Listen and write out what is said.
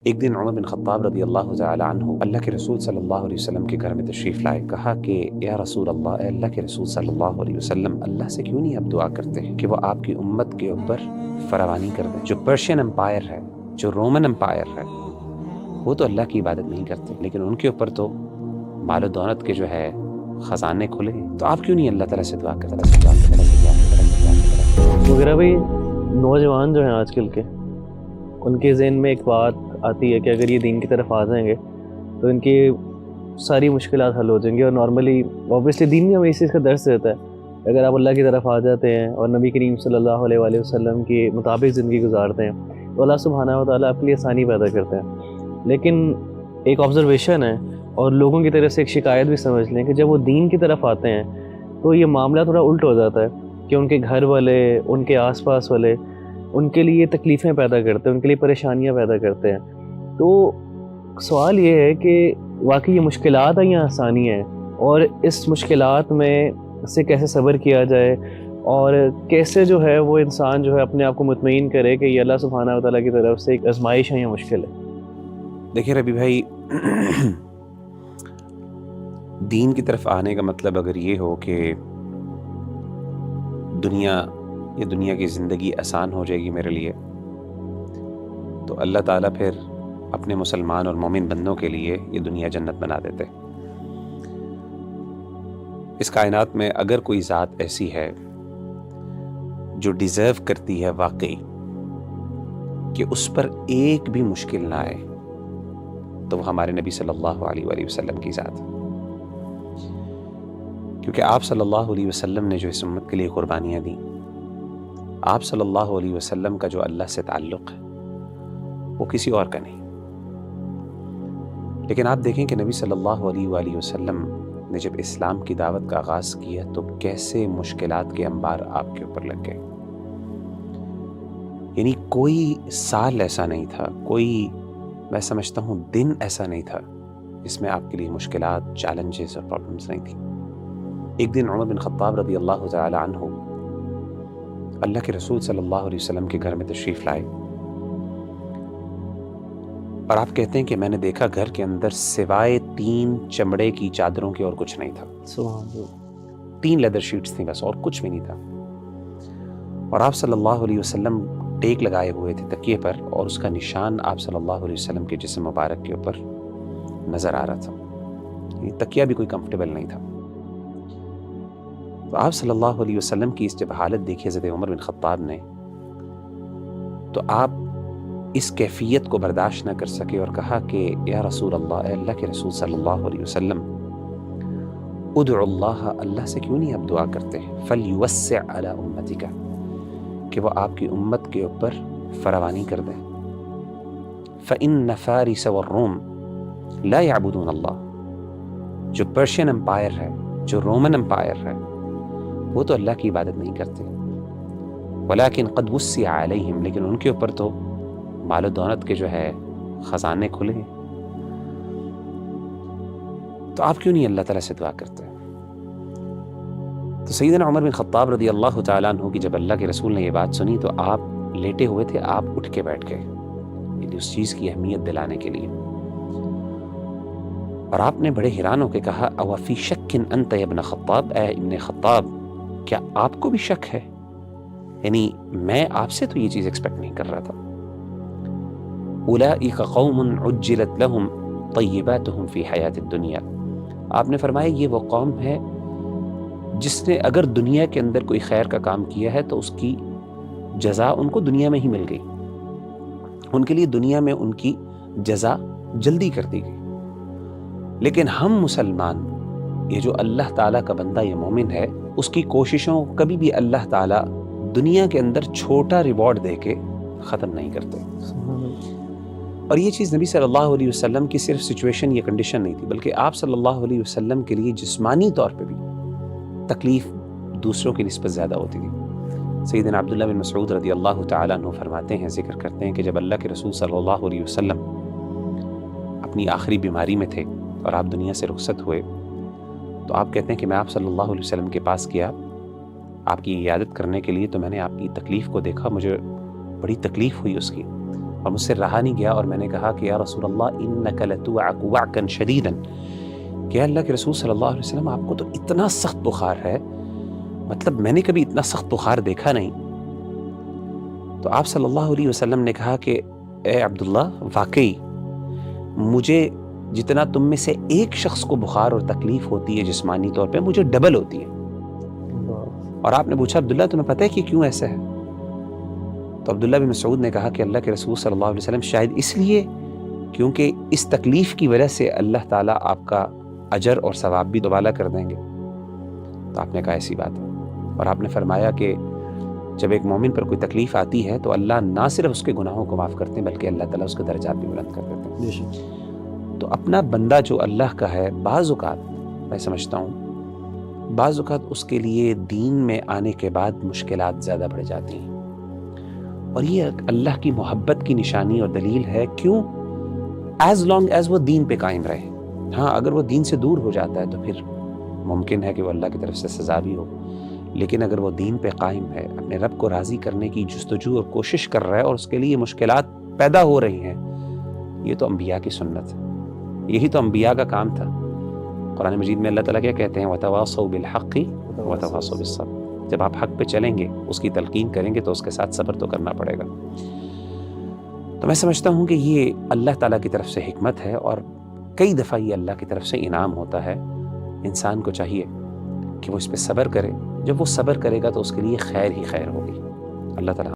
ایک دن عمر بن خطاب رضی اللہ تعالی عنہ اللہ کے رسول صلی اللہ علیہ وسلم کے گھر میں تشریف لائے. کہا کہ یا رسول اللہ، اے اللہ کے رسول صلی اللہ علیہ وسلم، اللہ سے کیوں نہیں آپ دعا کرتے ہیں کہ وہ آپ کی امت کے اوپر فراوانی کر دیں. جو پرشین امپائر ہے، جو رومن امپائر ہے، وہ تو اللہ کی عبادت نہیں کرتے، لیکن ان کے اوپر تو مال و دولت کے جو ہے خزانے کھلے ہیں. تو آپ کیوں نہیں اللہ تعالیٰ سے دعا کرتے؟ وغیرہ بھائی نوجوان جو ہیں آج کل کے، ان کے ذہن میں ایک بات آتی ہے کہ اگر یہ دین کی طرف آ جائیں گے تو ان کی ساری مشکلات حل ہو جائیں گی. اور نارملی اوبیسلی دین میں ہمیں اس چیز کا درس دیتا ہے، اگر آپ اللہ کی طرف آ جاتے ہیں اور نبی کریم صلی اللہ علیہ وآلہ وسلم کے مطابق زندگی گزارتے ہیں تو اللہ سبحانہ و تعالیٰ آپ کے لیے آسانی پیدا کرتے ہیں. لیکن ایک آبزرویشن ہے اور لوگوں کی طرف سے ایک شکایت بھی سمجھ لیں کہ جب وہ دین کی طرف آتے ہیں تو یہ معاملہ تھوڑا الٹ ہو جاتا ہے کہ ان کے گھر والے، ان کے آس پاس والے ان کے لیے تکلیفیں پیدا کرتے ہیں، ان کے لیے پریشانیاں پیدا کرتے ہیں. تو سوال یہ ہے کہ واقعی یہ مشکلات ہیں یا آسانی ہیں، اور اس مشکلات میں سے کیسے صبر کیا جائے، اور کیسے جو ہے وہ انسان جو ہے اپنے آپ کو مطمئن کرے کہ یہ اللہ سبحانہ و تعالیٰ کی طرف سے ایک آزمائش ہے یا مشکل ہے. دیکھیں ربی بھائی، دین کی طرف آنے کا مطلب اگر یہ ہو کہ دنیا کی زندگی آسان ہو جائے گی میرے لیے، تو اللہ تعالیٰ پھر اپنے مسلمان اور مومن بندوں کے لیے یہ دنیا جنت بنا دیتے. اس کائنات میں اگر کوئی ذات ایسی ہے جو ڈیزرو کرتی ہے واقعی کہ اس پر ایک بھی مشکل نہ آئے، تو وہ ہمارے نبی صلی اللہ علیہ وآلہ وسلم کی ذات ہے. کیونکہ آپ صلی اللہ علیہ وسلم نے جو اس امت کے لیے قربانیاں دیں، آپ صلی اللہ علیہ وسلم کا جو اللہ سے تعلق ہے وہ کسی اور کا نہیں. لیکن آپ دیکھیں کہ نبی صلی اللہ علیہ وآلہ وسلم نے جب اسلام کی دعوت کا آغاز کیا تو کیسے مشکلات کے انبار آپ کے اوپر لگ گئے. یعنی کوئی سال ایسا نہیں تھا، کوئی میں سمجھتا ہوں دن ایسا نہیں تھا جس میں آپ کے لیے مشکلات، چیلنجز اور پرابلمز نہیں تھیں. ایک دن عمر بن خطاب رضی اللہ تعالی عنہ اللہ کے رسول صلی اللہ علیہ وسلم کے گھر میں تشریف لائے، اور آپ کہتے ہیں کہ میں نے دیکھا گھر کے اندر سوائے 3 چمڑے کی چادروں کے اور کچھ نہیں تھا. سبحان اللہ. 3 لیدر شیٹس تھیں بس، اور کچھ بھی نہیں تھا. اور آپ صلی اللہ علیہ وسلم ٹیک لگائے ہوئے تھے تکیے پر، اور اس کا نشان آپ صلی اللہ علیہ وسلم کے جسم مبارک کے اوپر نظر آ رہا تھا. یعنی تکیہ بھی کوئی کمفرٹیبل نہیں تھا. تو آپ صلی اللہ علیہ وسلم کی اس جب حالت دیکھی حضرت عمر بن خطاب نے، تو آپ اس کیفیت کو برداشت نہ کر سکے اور کہا کہ یا رسول اللہ، اے اللہ کے رسول صلی اللہ علیہ وسلم، ادعو اللہ، اللہ سے کیوں نہیں آپ دعا کرتے ہیں فلیوسع علی امتک، کہ وہ آپ کی امت کے اوپر فراوانی کر دیں. فإن فارس والروم لا يعبدون اللہ، جو پرشین امپائر ہے، جو رومن امپائر ہے، وہ تو اللہ کی عبادت نہیں کرتے. ولیکن قد وسع علیہم، لیکن ان کے اوپر تو مال و دولت کے جو ہے خزانے کھلے ہیں. تو آپ کیوں نہیں اللہ تعالیٰ سے دعا کرتے؟ تو سیدنا عمر بن خطاب رضی اللہ تعالیٰ عنہ کی جب اللہ کے رسول نے یہ بات سنی تو آپ لیٹے ہوئے تھے، آپ اٹھ کے بیٹھ گئے، یعنی اس چیز کی اہمیت دلانے کے لیے. اور آپ نے بڑے حیران ہو کے کہا او فی شک انت یا ابن خطاب، اے ابن خطاب، کیا آپ کو بھی شک ہے؟ یعنی میں آپ سے تو یہ چیز ایکسپیکٹ نہیں کر رہا تھا. اولئک قوم عجلت لهم طیباتهم فی حیات الدنیا، آپ نے فرمایا یہ وہ قوم ہے جس نے اگر دنیا کے اندر کوئی خیر کا کام کیا ہے تو اس کی جزا ان کو دنیا میں ہی مل گئی، ان کے لیے دنیا میں ان کی جزا جلدی کر دی گئی. لیکن ہم مسلمان، یہ جو اللہ تعالیٰ کا بندہ، یہ مومن ہے، اس کی کوششوں کو کبھی بھی اللہ تعالیٰ دنیا کے اندر چھوٹا ریوارڈ دے کے ختم نہیں کرتے. اور یہ چیز نبی صلی اللہ علیہ وسلم کی صرف سچویشن یا کنڈیشن نہیں تھی، بلکہ آپ صلی اللہ علیہ وسلم کے لیے جسمانی طور پہ بھی تکلیف دوسروں کی نسبت زیادہ ہوتی تھی. سیدنا عبداللہ بن مسعود رضی اللہ تعالیٰ عنہ فرماتے ہیں، ذکر کرتے ہیں کہ جب اللہ کے رسول صلی اللہ علیہ وسلم اپنی آخری بیماری میں تھے اور آپ دنیا سے رخصت ہوئے، تو آپ کہتے ہیں کہ میں آپ صلی اللہ علیہ وسلم کے پاس گیا آپ کی عیادت کرنے کے لیے، تو میں نے آپ کی تکلیف کو دیکھا، مجھے بڑی تکلیف ہوئی اس کی. اور مجھ سے رہا نہیں گیا، اور میں نے کہا کہ یا رسول اللہ انک لتوعک وعکا شدیدا، کہ اللہ کے رسول صلی اللہ علیہ وسلم آپ کو تو اتنا سخت بخار ہے، مطلب میں نے کبھی اتنا سخت بخار دیکھا نہیں۔ تو آپ صلی اللہ علیہ وسلم نے کہا کہ اے عبداللہ، واقعی مجھے جتنا تم میں سے ایک شخص کو بخار اور تکلیف ہوتی ہے جسمانی طور پہ، مجھے ڈبل ہوتی ہے۔ اور آپ نے پوچھا عبداللہ تمہیں پتہ ہے کہ کیوں ایسا ہے؟ تو عبداللہ بن مسعود نے کہا کہ اللہ کے رسول صلی اللہ علیہ وسلم شاید اس لیے کیونکہ اس تکلیف کی وجہ سے اللہ تعالیٰ آپ کا اجر اور ثواب بھی دوبالا کر دیں گے۔ تو آپ نے کہا ایسی بات ہے، اور آپ نے فرمایا کہ جب ایک مومن پر کوئی تکلیف آتی ہے تو اللہ نہ صرف اس کے گناہوں کو معاف کرتے ہیں بلکہ اللہ تعالیٰ اس کے درجات بھی بلند کر دیتے ہیں۔ تو اپنا بندہ جو اللہ کا ہے، بعض اوقات میں سمجھتا ہوں بعض اوقات اس کے لیے دین میں آنے کے بعد مشکلات زیادہ بڑھ جاتی ہیں، اور یہ اللہ کی محبت کی نشانی اور دلیل ہے۔ کیوں؟ ایز لانگ ایز وہ دین پہ قائم رہے۔ ہاں، اگر وہ دین سے دور ہو جاتا ہے تو پھر ممکن ہے کہ وہ اللہ کی طرف سے سزا بھی ہو، لیکن اگر وہ دین پہ قائم ہے، اپنے رب کو راضی کرنے کی جستجو اور کوشش کر رہا ہے، اور اس کے لیے مشکلات پیدا ہو رہی ہیں، یہ تو انبیاء کی سنت ہے، یہی تو انبیاء کا کام تھا۔ قرآن مجید میں اللہ تعالیٰ کیا کہتے ہیں؟ وَتَوَاصَوْا بِالْحَقِّ وَتَوَاصَوْا بِالصَّبْرِ۔ جب آپ حق پہ چلیں گے، اس کی تلقین کریں گے، تو اس کے ساتھ صبر تو کرنا پڑے گا۔ تو میں سمجھتا ہوں کہ یہ اللہ تعالیٰ کی طرف سے حکمت ہے، اور کئی دفعہ یہ اللہ کی طرف سے انعام ہوتا ہے۔ انسان کو چاہیے کہ وہ اس پہ صبر کرے، جب وہ صبر کرے گا تو اس کے لیے خیر ہی خیر ہوگی۔ اللہ تعالیٰ